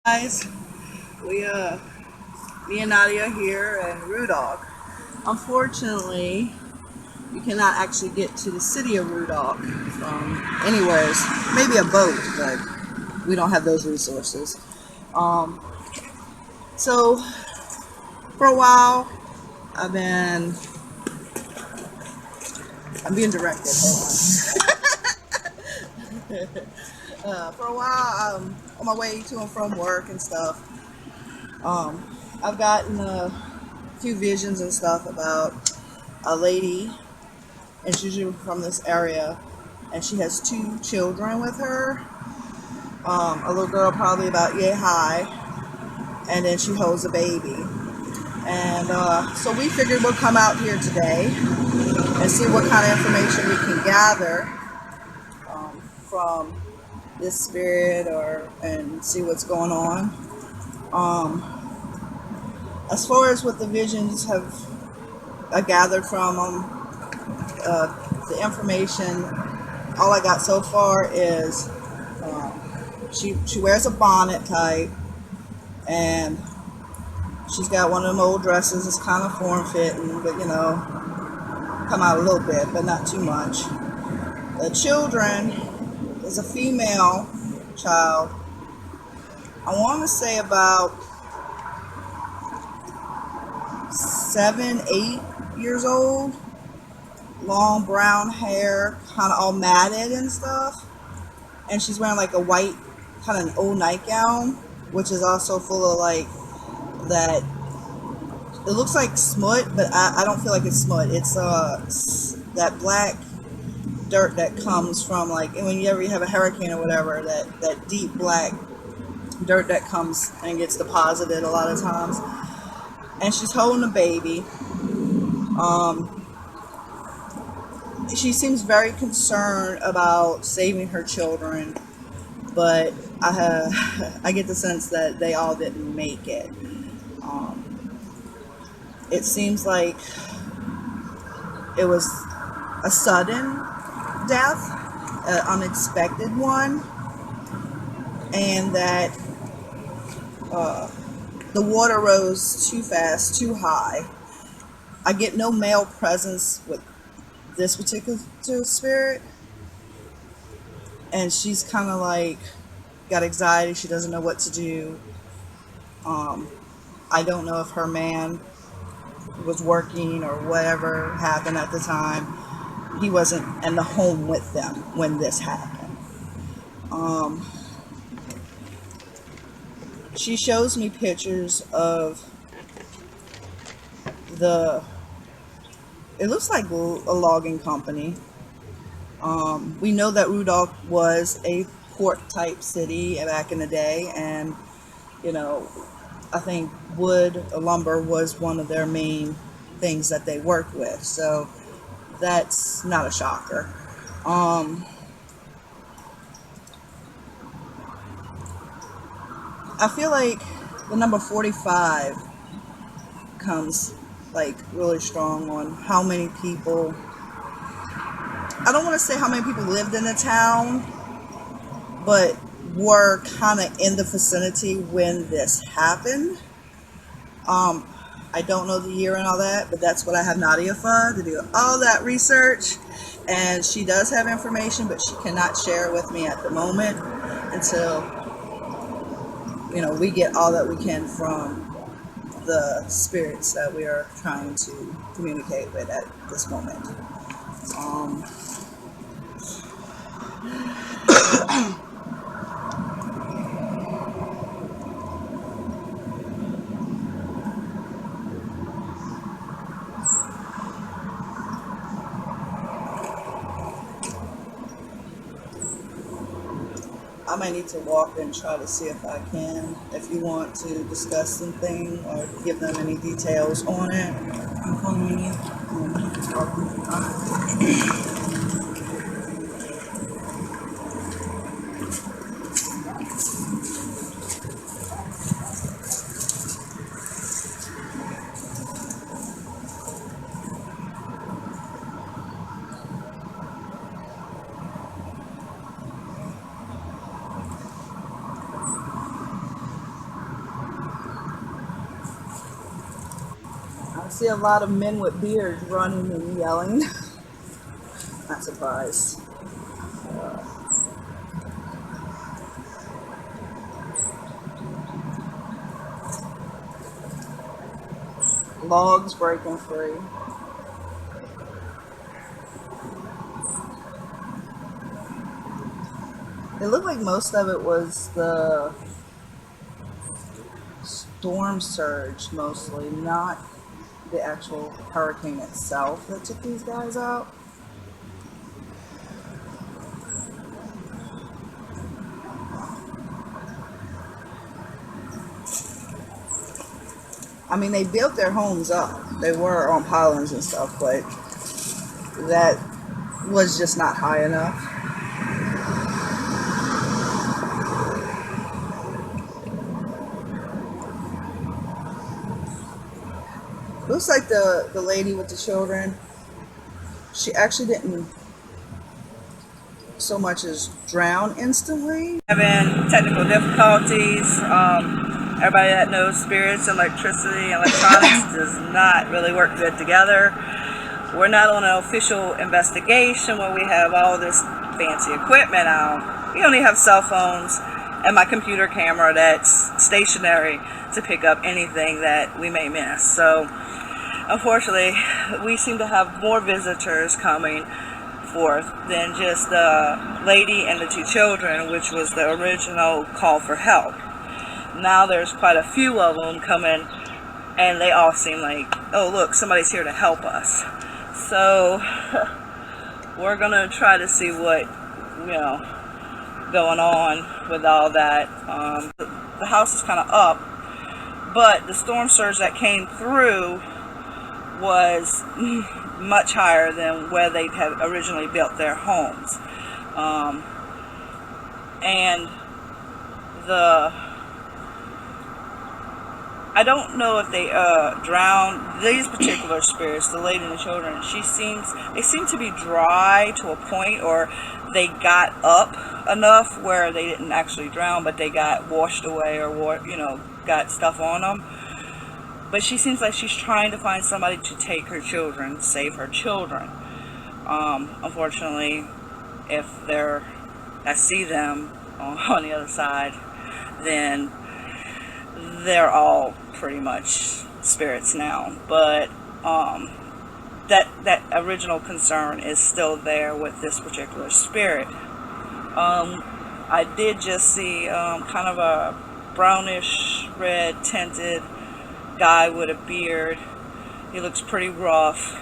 Guys, we me and Nadia here in Ruddock. Unfortunately, we cannot actually get to the city of Ruddock from anywhere. Maybe a boat, but we don't have those resources. Um, so for a while, I've been I'm being directed. Hold on. For a while, on my way to and from work and stuff, I've gotten a few visions and stuff about a lady, and she's usually from this area, and she has two children with her. A little girl, probably about yay high, and then she holds a baby. And so we figured we'll come out here today and see what kind of information we can gather from this spirit, or and see what's going on. As far as what the visions have gathered from the information, all I got so far is she wears a bonnet type, and she's got one of them old dresses. It's kind of form fitting, but come out a little bit, but not too much. The children is a female child. I want to say about 7, 8 years old. Long brown hair, kind of all matted and stuff. And she's wearing like a white, kind of an old nightgown, which is also full of like that. It looks like smut, but I don't feel like it's smut. It's that black dirt that comes from, like, when you ever have a hurricane or whatever, that deep black dirt that comes and gets deposited a lot of times. And she's holding a baby. She seems very concerned about saving her children, but I get the sense that they all didn't make it. It seems like it was a sudden death, an unexpected one, and that the water rose too fast, too high. I get no male presence with this particular spirit, and she's kind of like got anxiety. She doesn't know what to do. I don't know if her man was working or whatever happened at the time. He wasn't in the home with them when this happened. She shows me pictures of it looks like a logging company. We know that Rudolph was a port type city back in the day, and I think wood or lumber was one of their main things that they worked with, so that's not a shocker. I feel like the number 45 comes like really strong on how many people, I don't want to say how many people lived in the town, but were kind of in the vicinity when this happened. I don't know the year and all that, but that's what I have Nadia for, to do all that research. And she does have information, but she cannot share it with me at the moment until we get all that we can from the spirits that we are trying to communicate with at this moment. I might need to walk and try to see if I can. If you want to discuss something or give them any details on it. I'm calling you. see a lot of men with beards running and yelling. Not surprised. Logs breaking free. It looked like most of it was the storm surge, mostly, not the actual hurricane itself that took these guys out. I mean, they built their homes up. They were on pylons and stuff, but that was just not high enough. Looks like the lady with the children, she actually didn't so much as drown instantly. Having technical difficulties. Everybody that knows spirits, electricity, and electronics does not really work good together. We're not on an official investigation where we have all this fancy equipment out. We only have cell phones and my computer camera that's stationary to pick up anything that we may miss. So unfortunately, we seem to have more visitors coming forth than just the lady and the two children, which was the original call for help. Now there's quite a few of them coming, and they all seem like, oh look, somebody's here to help us. So we're gonna try to see what, going on with all that. The house is kind of up, but the storm surge that came through was much higher than where they had originally built their homes. And I don't know if they drowned these particular spirits, the lady and the children. They seem to be dry to a point, or they got up enough where they didn't actually drown, but they got washed away, or got stuff on them. But she seems like she's trying to find somebody to take her children, save her children. Unfortunately, if I see them on the other side, then they're all pretty much spirits now. But that original concern is still there with this particular spirit. I did just see kind of a brownish red tinted guy with a beard. He looks pretty rough.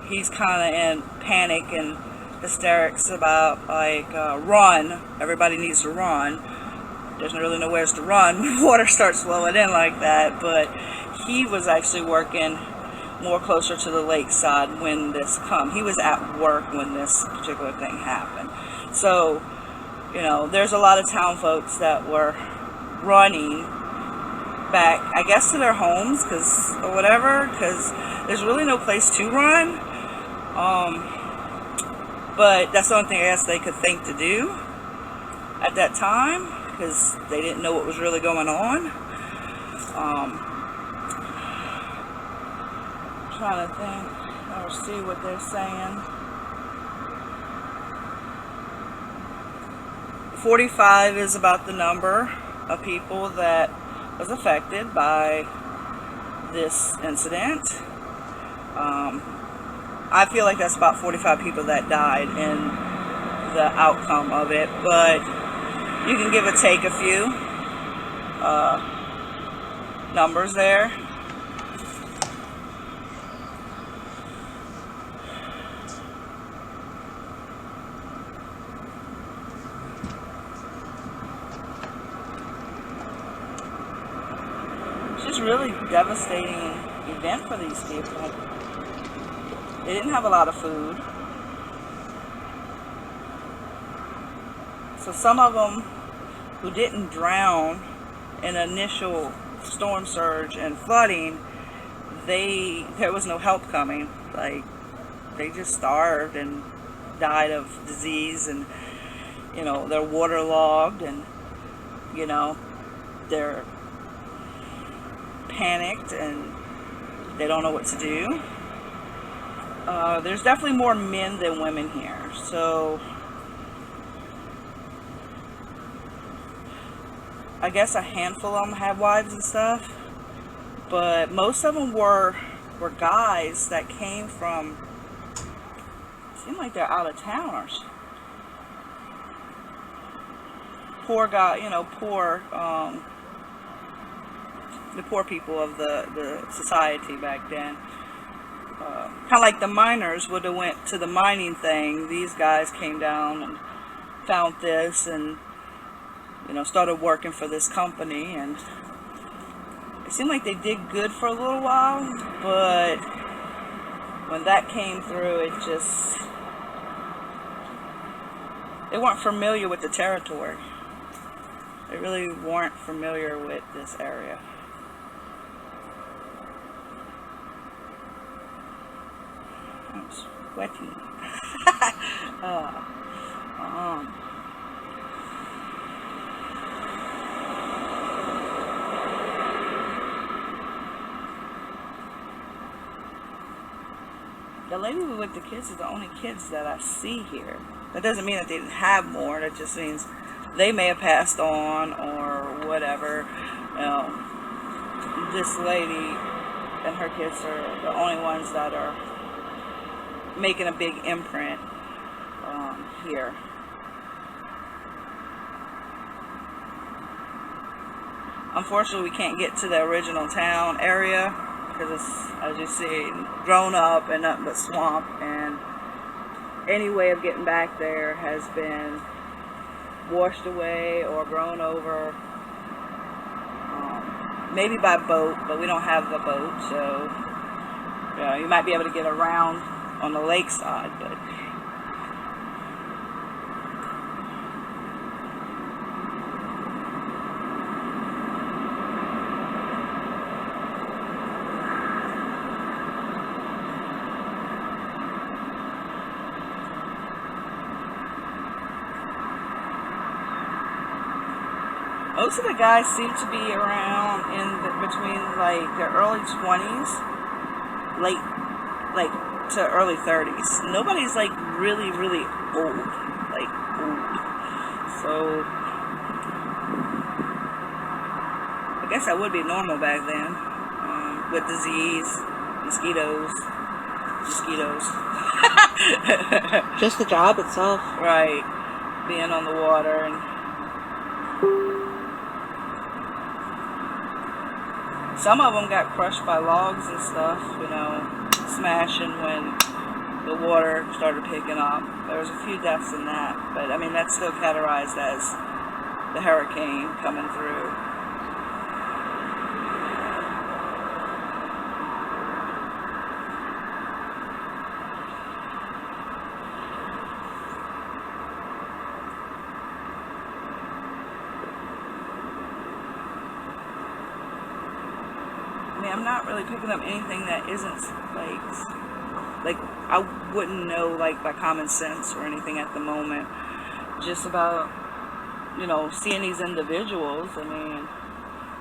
He's kind of in panic and hysterics about run. Everybody needs to run. There's really nowhere to run when water starts flowing in like that. But he was actually working more closer to the lakeside when this come. He was at work when this particular thing happened. So, there's a lot of town folks that were running back, I guess, to their homes, because there's really no place to run. But that's the only thing I guess they could think to do at that time, because they didn't know what was really going on. Trying to think or see what they're saying. 45 is about the number of people that was affected by this incident. I feel like that's about 45 people that died in the outcome of it, but you can give or take a few numbers there. It's just really devastating event for these people. They didn't have a lot of food. So some of them who didn't drown in initial storm surge and flooding, there was no help coming. Like, they just starved and died of disease, and they're waterlogged, and they're panicked, and They don't know what to do. There's definitely more men than women here. So I guess a handful of them have wives and stuff. But most of them were guys that came from, seem like they're out of towners. Poor guy, you know, poor, the poor people of the society back then. Kind of like the miners would have went to the mining thing. These guys came down and found this and, you know, started working for this company, and it seemed like they did good for a little while, but when that came through, it just, they weren't familiar with the territory. They really weren't familiar with this area. I'm sweaty. The lady with the kids is the only kids that I see here. That doesn't mean that they didn't have more. That just means they may have passed on or whatever. You know, this lady and her kids are the only ones that are making a big imprint here. Unfortunately, we can't get to the original town area because it's, as you see, grown up and nothing but swamp, and any way of getting back there has been washed away or grown over, maybe by boat, but we don't have the boat, so you know, you might be able to get around on the lake side, but most of the guys seem to be around between like their early 20s, late, like to early 30s. Nobody's like really, really old, like old. So I guess that would be normal back then, with disease, mosquitoes. Just the job itself. Right, being on the water and some of them got crushed by logs and stuff, you know, smashing when the water started picking up. There was a few deaths in that, but I mean, that's still categorized as the hurricane coming through. I mean, I'm not really picking up anything that isn't like I wouldn't know like by common sense or anything at the moment. Just about, you know, seeing these individuals. I mean,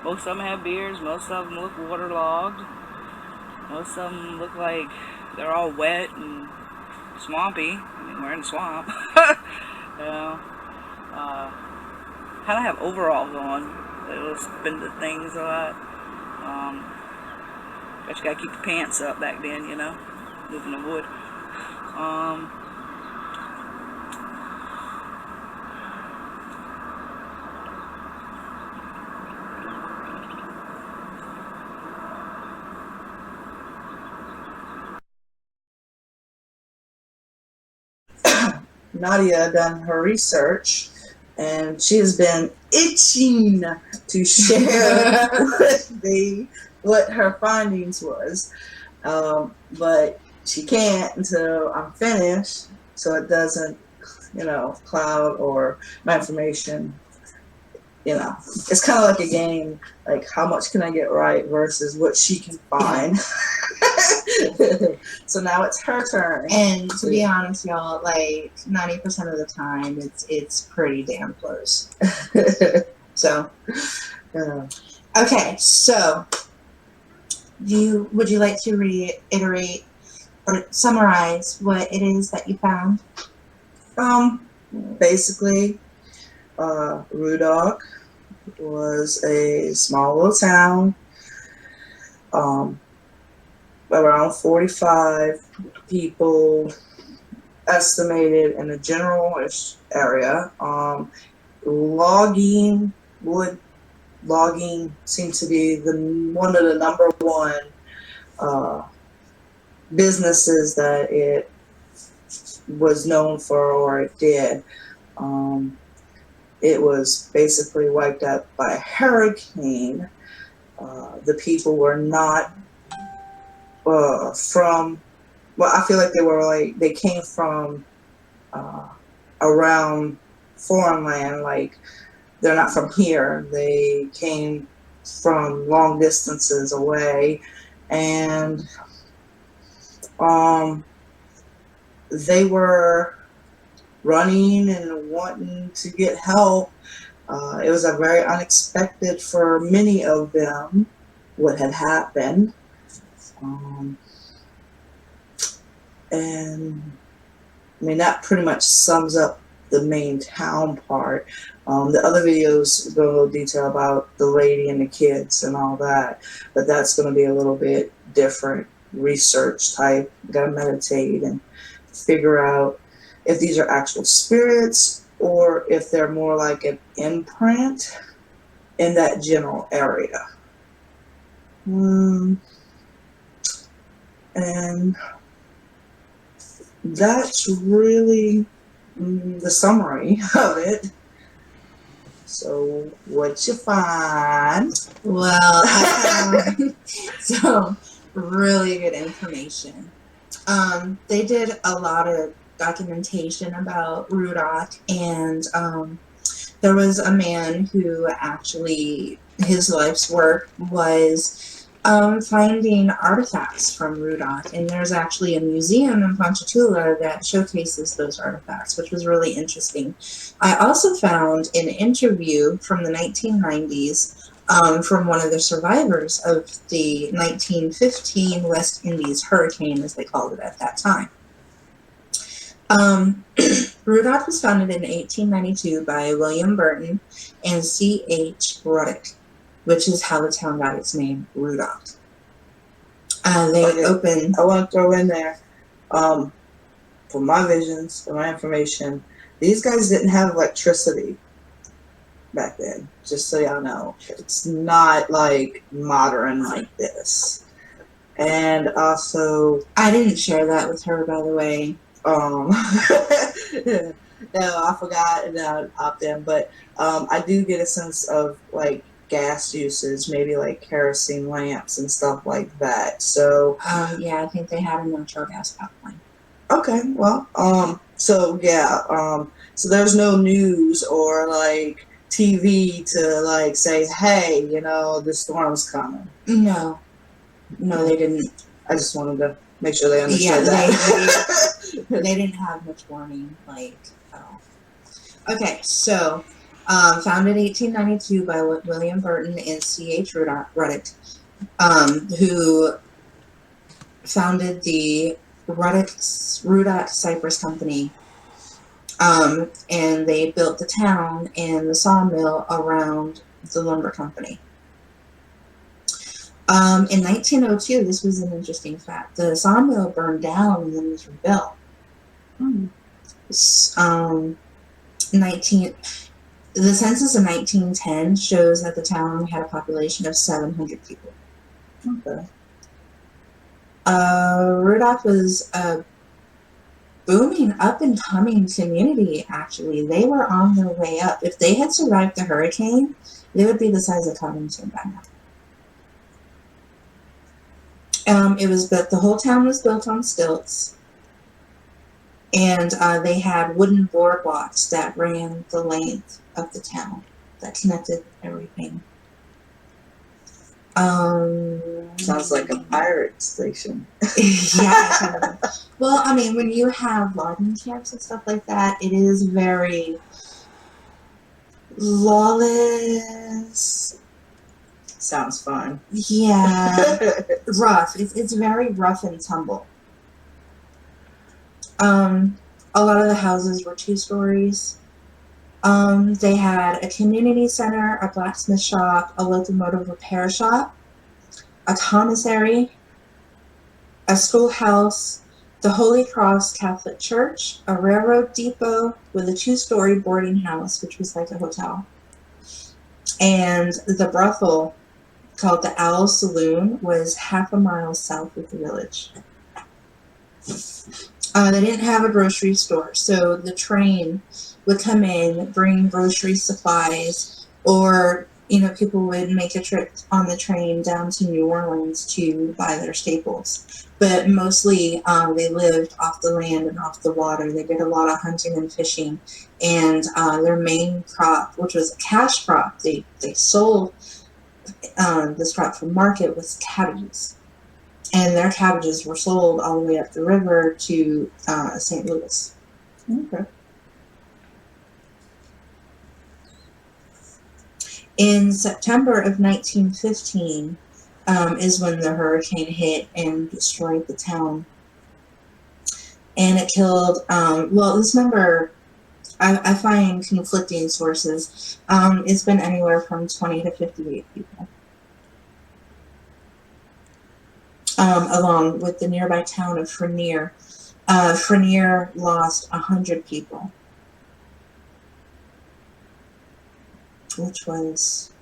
most of them have beards, most of them look waterlogged, most of them look like they're all wet and swampy. I mean, we're in the swamp. You know, kind of have overalls on. They'll spin the things a lot. But you gotta keep the pants up back then, you know, living in the wood. Nadya done her research, and she has been itching to share what her findings was, but she can't until I'm finished, so it doesn't, you know, cloud or my information. You know, it's kind of like a game, like how much can I get right versus what she can find. So now it's her turn. And to be honest, y'all, like 90% of the time, it's pretty damn close. So, okay, so Would you like to reiterate or summarize what it is that you found? Basically, Ruddock was a small little town, um, around 45 people estimated in the general-ish area. Logging, wood logging seemed to be one of the number one businesses that it was known for, or it did. It was basically wiped out by a hurricane. The people were not from, well, I feel like they came from around foreign land, like they're not from here. They came from long distances away, and they were running and wanting to get help. It was a very unexpected for many of them what had happened. And I mean, that pretty much sums up the main town part. The other videos go a little detail about the lady and the kids and all that, but that's going to be a little bit different research type. You got to meditate and figure out if these are actual spirits or if they're more like an imprint in that general area. And that's really the summary of it. So, what you find? Well, I found some really good information. They did a lot of documentation about Ruddock, and there was a man who actually, his life's work was finding artifacts from Ruddock, and there's actually a museum in Ponchatoula that showcases those artifacts, which was really interesting. I also found an interview from the 1990s from one of the survivors of the 1915 West Indies hurricane, as they called it at that time. Ruddock was founded in 1892 by William Burton and C.H. Ruddock, which is how the town got its name, Ruddock. They opened... I want to throw in there, for my visions, for my information, these guys didn't have electricity back then, just so y'all know. It's not like modern like this. And also... I didn't share that with her, by the way. No, I forgot and I opted in, but I do get a sense of like gas usage, maybe like kerosene lamps and stuff like that. So yeah, I think they had a natural gas pipeline. Okay, well, so yeah, so there's no news or like TV to like say, hey, you know, the storm's coming. No, they didn't. I just wanted to make sure they understood that. They didn't have much warning, like, at all. Okay, so, founded 1892 by William Burton and C.H. Ruddock, who founded the Ruddock Cypress Company, and they built the town and the sawmill around the lumber company. In 1902, this was an interesting fact, the sawmill burned down and then was rebuilt. The census in 1910 shows that the town had a population of 700 people. Okay. Ruddock was a booming up-and-coming community, actually. They were on their way up. If they had survived the hurricane, they would be the size of Covington by now. The whole town was built on stilts, and they had wooden boardwalks that ran the length of the town that connected everything. Sounds like a pirate station. Yeah, kind of. Well, I mean, when you have logging camps and stuff like that, it is very lawless, Sounds fun. Yeah, rough. It's very rough and tumble. A lot of the houses were 2 stories. They had a community center, a blacksmith shop, a locomotive repair shop, a commissary, a schoolhouse, the Holy Cross Catholic Church, a railroad depot with a 2-story boarding house, which was like a hotel, and the brothel called the Owl Saloon was half a mile south of the village. They didn't have a grocery store, so the train would come in, bring grocery supplies, or people would make a trip on the train down to New Orleans to buy their staples. But mostly they lived off the land and off the water. They did a lot of hunting and fishing, and their main crop, which was a cash crop, they sold this crop for market, was cabbages. And their cabbages were sold all the way up the river to St. Louis. Okay. In September of 1915 is when the hurricane hit and destroyed the town. And it killed, this number, I find conflicting sources. It's been anywhere from 20 to 58 people. Along with the nearby town of Frenier. Frenier lost 100 people, which was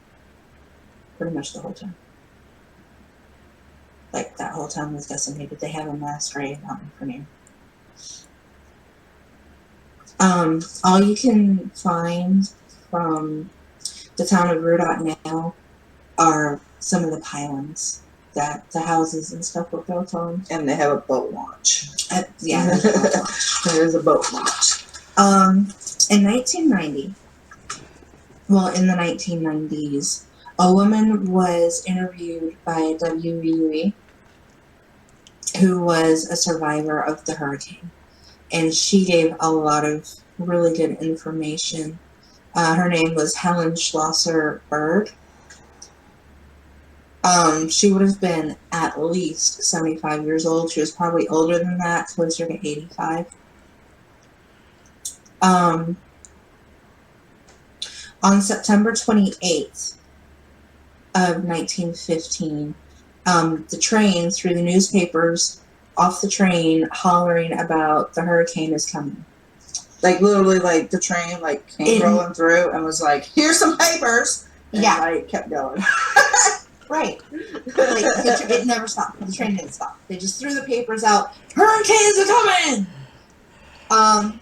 pretty much the whole town. Like, that whole town was decimated. They have a mass grave out in Frenier. All you can find from the town of Ruddock now are some of the pylons that the houses and stuff were built on. And they have a boat launch. Yeah, there's a boat launch. There's a boat launch. In 1990, in the 1990s, a woman was interviewed by WVUE who was a survivor of the hurricane. And she gave a lot of really good information. Her name was Helen Schlosser-Berg. She would have been at least 75 years old. She was probably older than that, closer to 85. On September 28th of 1915, the train, through the newspapers, off the train, hollering about the hurricane is coming. Like, literally, like, the train, like, came rolling through and was like, here's some papers! And, like, kept going. Right. Like, it never stopped. The train didn't stop. They just threw the papers out. Hurricanes are coming!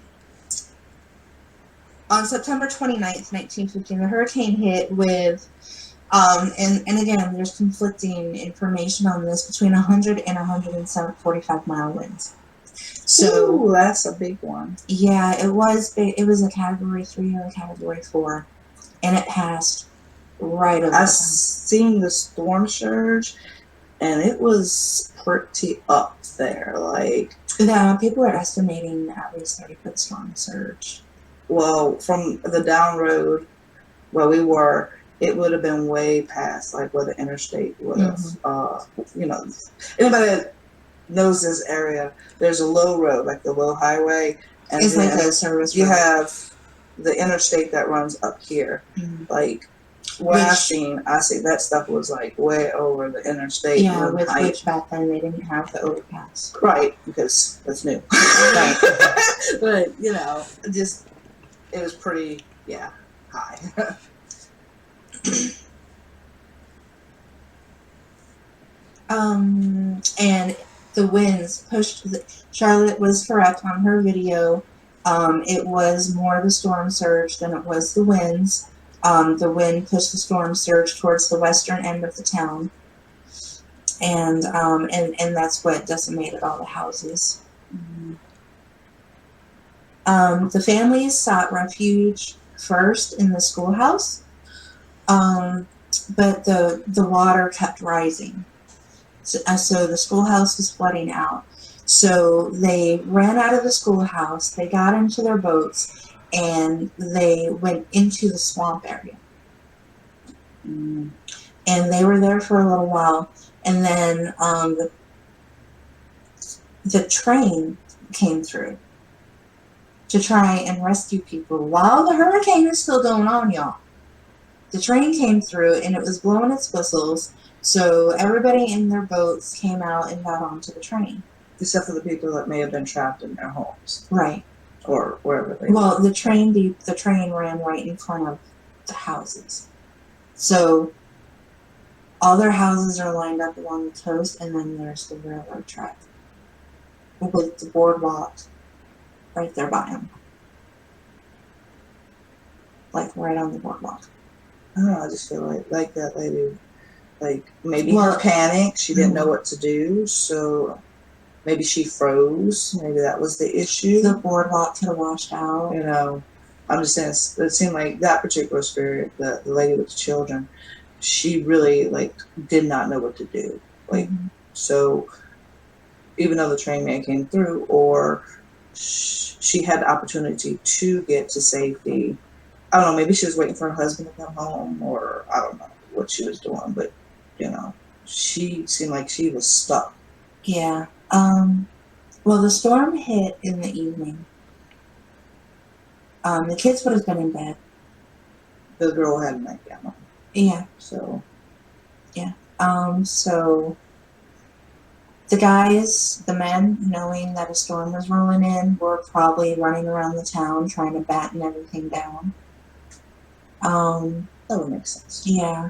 On September 29th, 1915, the hurricane hit with, and again, there's conflicting information on this, between 100 and 145 mile winds. So, ooh, that's a big one. Yeah, it was big. It was a Category 3 or a Category 4, and it passed right over. I've seen the storm surge, and it was pretty up there. Like, people are estimating at least 30-foot storm surge. Well, from the down road where we were, it would have been way past like where the interstate would have. Anybody that knows this area, there's a low road, like the low highway, and it's like a service road. You have the interstate that runs up here. Mm-hmm. Like, what I see that stuff was like way over the interstate. Yeah, which back then they didn't have the overpass. Right, because that's new. Right. But, it was pretty, high. And the winds pushed. Charlotte was correct on her video. It was more the storm surge than it was the winds. The wind pushed the storm surge towards the western end of the town, and that's what decimated all the houses. Mm-hmm. The families sought refuge first in the schoolhouse, but the water kept rising. So the schoolhouse was flooding out. So they ran out of the schoolhouse, they got into their boats, and they went into the swamp area. And they were there for a little while, and then the train came through to try and rescue people while the hurricane is still going on, y'all. The train came through and it was blowing its whistles, so everybody in their boats came out and got onto the train. Except for the people that may have been trapped in their homes. Right. Or wherever they were. The train ran right in front of the houses. So all their houses are lined up along the coast, and then there's the railroad track with the boardwalk right there by them. Like right on the boardwalk. I don't know, I just feel like that lady, like maybe her panic, she didn't know what to do, so maybe she froze, maybe that was the issue. The boardwalk could have washed out. You know, I'm just saying, it seemed like that particular spirit, the lady with the children, she really like did not know what to do. Like, so even though the train man came through, or she had the opportunity to get to safety, I don't know, maybe she was waiting for her husband to come home, or I don't know what she was doing, but you know, she seemed like she was stuck. Yeah. Well, the storm hit in the evening. The kids would have been in bed. The girl had a nightgown on. Yeah. So. Yeah. So the guys, the men, knowing that a storm was rolling in, were probably running around the town trying to batten everything down. That would make sense. Yeah.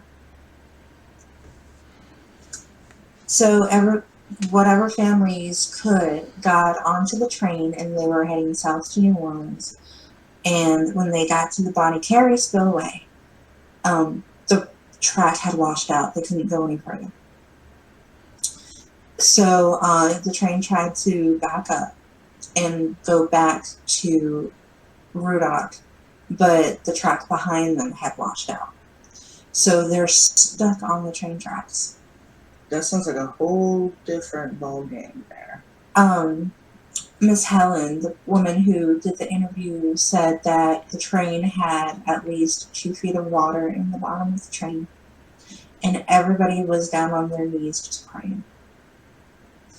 So whatever families could got onto the train, and they were heading south to New Orleans. And when they got to the Bonnie Carey Spillway, the track had washed out. They couldn't go any further. So the train tried to back up and go back to Ruddock, but the track behind them had washed out. So they're stuck on the train tracks. That sounds like a whole different ball game there. Miss Helen, the woman who did the interview, said that the train had at least 2 feet of water in the bottom of the train, and everybody was down on their knees just praying.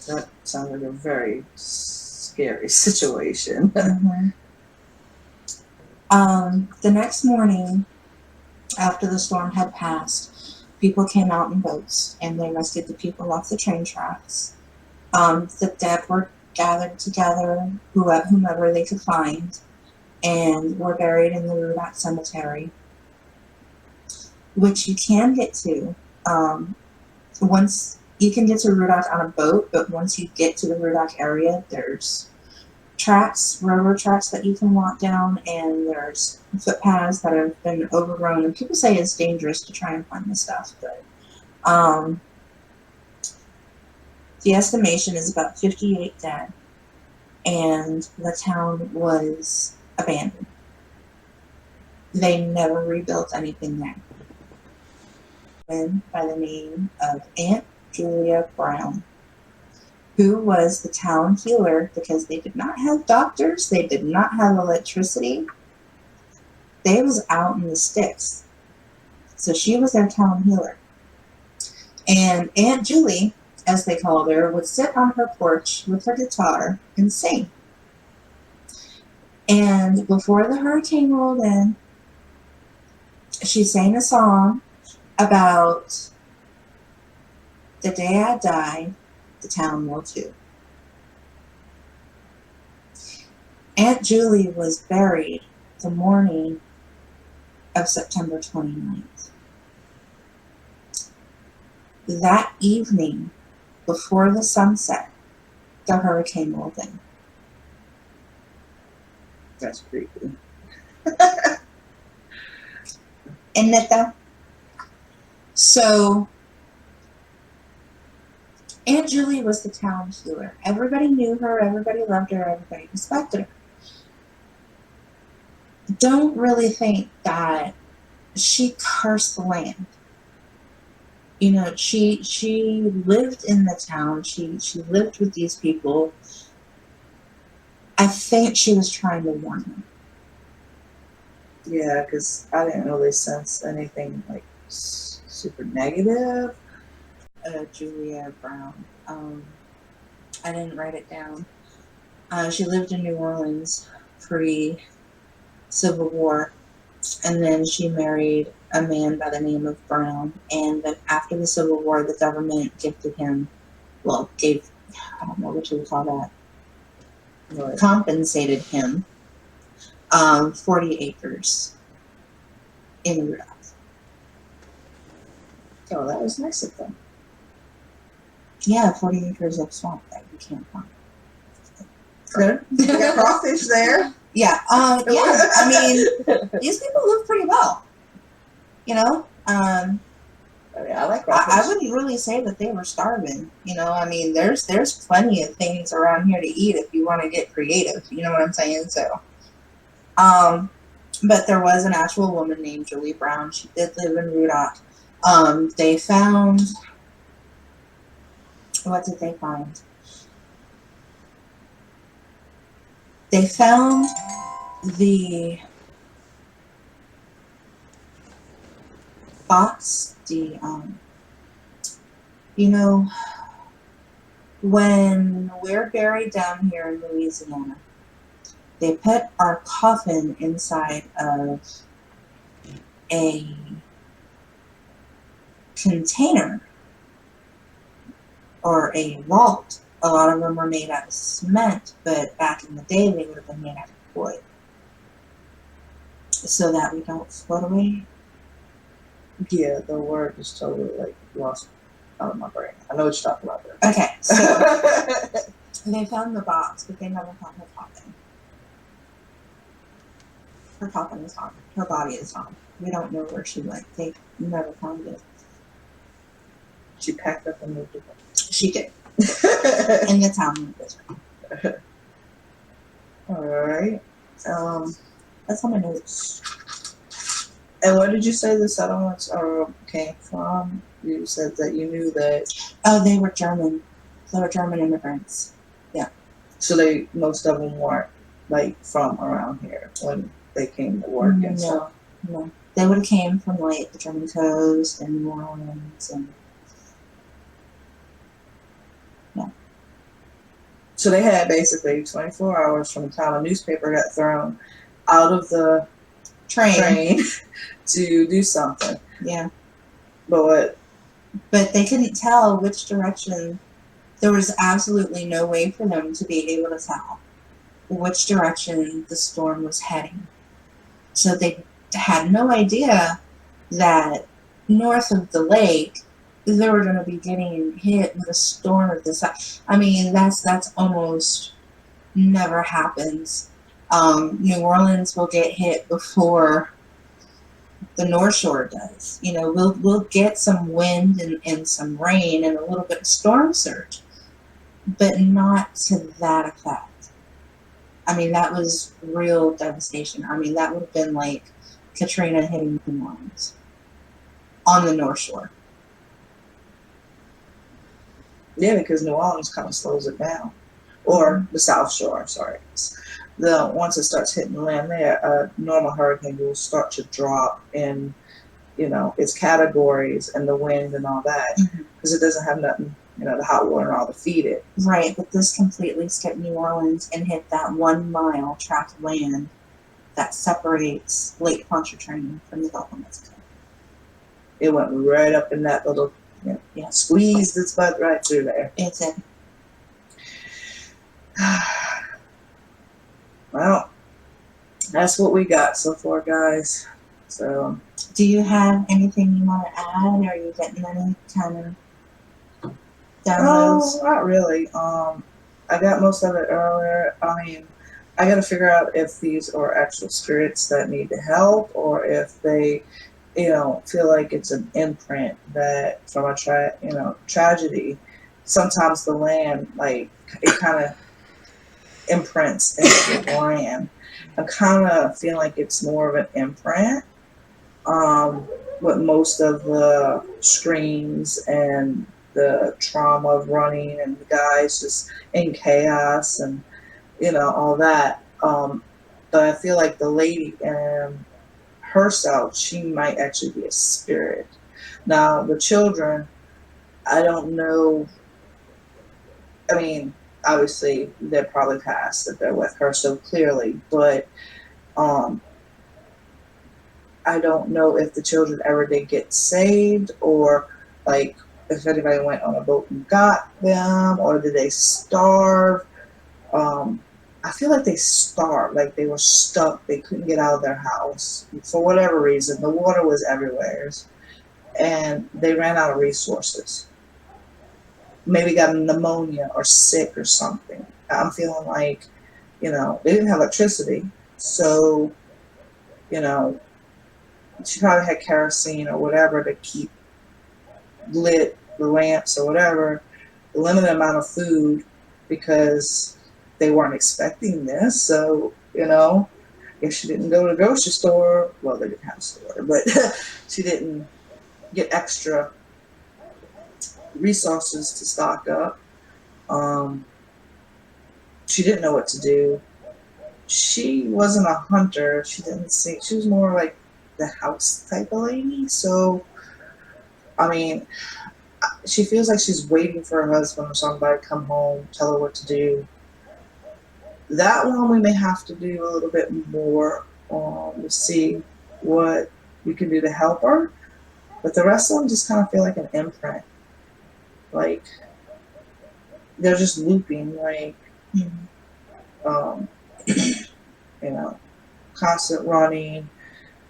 That sounds like a very scary situation. Mm-hmm. The next morning, after the storm had passed, people came out in boats and they rescued the people off the train tracks. The dead were gathered together, whomever they could find, and were buried in the Ruddock Cemetery, which you can get to. Once you can get to Ruddock on a boat, but once you get to the Ruddock area, there's railroad tracks that you can walk down, and there's footpaths that have been overgrown, and people say it's dangerous to try and find this stuff, but the estimation is about 58 dead, and the town was abandoned. They never rebuilt anything there. By the name of Aunt Julia Brown, who was the town healer, because they did not have doctors, they did not have electricity. They was out in the sticks. So she was their town healer. And Aunt Julie, as they called her, would sit on her porch with her guitar and sing. And before the hurricane rolled in, she sang a song about the day I died, the town will too. Aunt Julie was buried the morning of September 29th. That evening, before the sunset, the hurricane rolled in. That's creepy. Isn't it though? So, Aunt Julie was the town healer. Everybody knew her, everybody loved her, everybody respected her. Don't really think that she cursed the land. You know, she lived in the town. She lived with these people. I think she was trying to warn them. Yeah, because I didn't really sense anything like super negative? Julia Brown. I didn't write it down. She lived in New Orleans pre-Civil War, and then she married a man by the name of Brown. And after the Civil War, the government gifted him, well, gave, I don't know what you would call that, Right. compensated him 40 acres in Ruddock. Oh, that was nice of them. Yeah, 40 acres of swamp that you can't farm. Good. You got crawfish there. Yeah, yeah. I mean, these people live pretty well. You know, I like crawfish. I wouldn't really say that they were starving. You know, I mean, there's plenty of things around here to eat if you want to get creative. You know what I'm saying? So, but there was an actual woman named Julia Brown. She did live in Ruddock. They found, what did they find? They found the box, you know, when we're buried down here in Louisiana, they put our coffin inside of a container or a vault. A lot of them were made out of cement, but back in the day they would have been made out of wood, so that we don't float away. Yeah, the word is totally like lost out of my brain. I know what you're talking about there. Okay, so they found the box, but they never found her coffin. Her coffin is gone. Her body is gone. We don't know where she went. They never found it. She packed up and moved it. She did. In the town of Israel. All right. That's on my notes. And where did you say the settlements came from? You said that you knew that. Oh, they were German. They were German immigrants. Yeah. So most of them weren't like from around here when they came to work and stuff. No. They would have came from like the German coast and New Orleans and. So they had basically 24 hours from the time a newspaper got thrown out of the train to do something. Yeah. But they couldn't tell which direction. There was absolutely no way for them to be able to tell which direction the storm was heading. So they had no idea that north of the lake they were going to be getting hit with a storm of this size. I mean, that's almost never happens. New Orleans will get hit before the North Shore does. You know, we'll get some wind and some rain and a little bit of storm surge, but not to that effect. I mean, that was real devastation. I mean, that would have been like Katrina hitting New Orleans on the North Shore. yeah, because New Orleans kind of slows it down, or the South Shore. Sorry, once it starts hitting land there, a normal hurricane will start to drop in, its categories and the wind and all that, because it doesn't have nothing, the hot water and all to feed it. Right, but this completely skipped New Orleans and hit that 1 mile tract of land that separates Lake Pontchartrain from the Gulf of Mexico. It went right up in that little. Yeah. Squeezed its butt right through there. It's in. Well, that's what we got so far, guys. So, do you have anything you want to add? Are you getting any kind of downloads? No, not really. I got most of it earlier. I mean, I got to figure out if these are actual spirits that need to help, or if they feel like it's an imprint that from a tragedy. Sometimes the land, like, it kind of imprints into the land. I kind of feel like it's more of an imprint. With most of the screams and the trauma of running and the guys just in chaos and all that. But I feel like the lady herself, she might actually be a spirit. Now, the children, I don't know. I mean, obviously, they're probably past that they're with her so clearly, but um, I don't know if the children ever did get saved, or like if anybody went on a boat and got them, or did they starve. Um, I feel like they starved, like they were stuck. They couldn't get out of their house for whatever reason. The water was everywhere, and they ran out of resources. Maybe got pneumonia or sick or something. I'm feeling like, they didn't have electricity, so you know, she probably had kerosene or whatever to keep lit the lamps or whatever. The limited amount of food because they weren't expecting this. So, if she didn't go to the grocery store, well, they didn't have a store, but she didn't get extra resources to stock up. She didn't know what to do. She wasn't a hunter. She didn't see. She was more like the house type of lady. So, I mean, she feels like she's waiting for her husband or somebody to come home, tell her what to do. That one we may have to do a little bit more to see what we can do to help her. But the rest of them just kind of feel like an imprint. Like, they're just looping, like, constant running,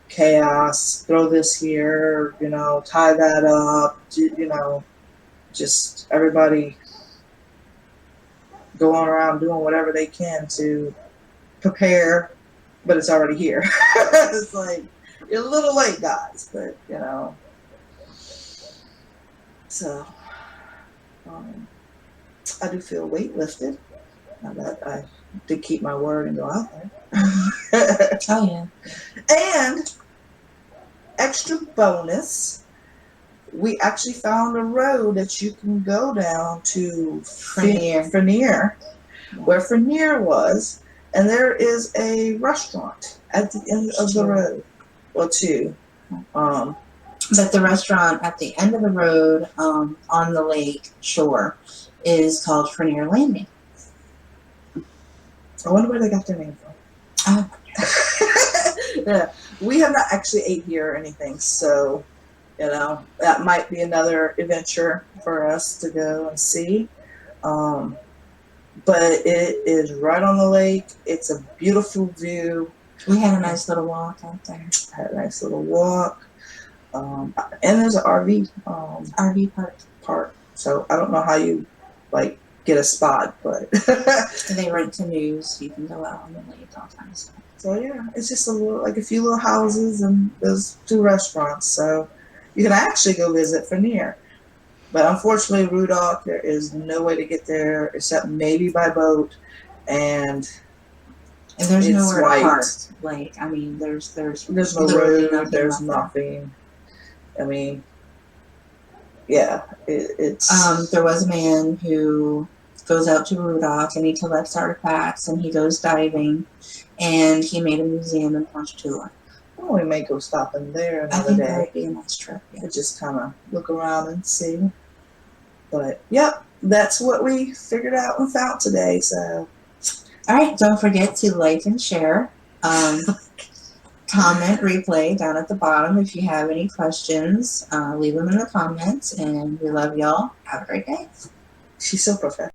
chaos, throw this here, tie that up, just everybody going around doing whatever they can to prepare, but it's already here. It's like, you're a little late, guys, but, so, I do feel weight lifted. Now that I did keep my word and go out there. Oh, yeah. And extra bonus, we actually found a road that you can go down to Frenier, where Frenier was, and there is a restaurant at the end of the road. Well, two. But the restaurant at the end of the road on the lake shore is called Frenier Landing. I wonder where they got their name from. Yeah, we have not actually ate here or anything, so that might be another adventure for us to go and see. But it is right on the lake. It's a beautiful view. We had a nice little walk out there. Had a nice little walk. And there's an RV park. So I don't know how you get a spot, but they rent canoes. You can go out on the lake, all kinds of stuff. So yeah, it's just a few little houses and those two restaurants. So you can actually go visit Frenier. But unfortunately, Ruddock, there is no way to get there except maybe by boat, and there's nowhere to park. Like, I mean, there's no road, there's nothing. I mean, yeah, it's. There was a man who goes out to Ruddock and he collects artifacts and he goes diving, and he made a museum in Ponchatoula. Well, we may go stop in there another I think day. that would be a nice trip. Yeah. Just kind of look around and see. But yep, that's what we figured out and found today. So, all right, don't forget to like and share. Comment, replay down at the bottom if you have any questions. Leave them in the comments, and we love y'all. Have a great day. She's so professional.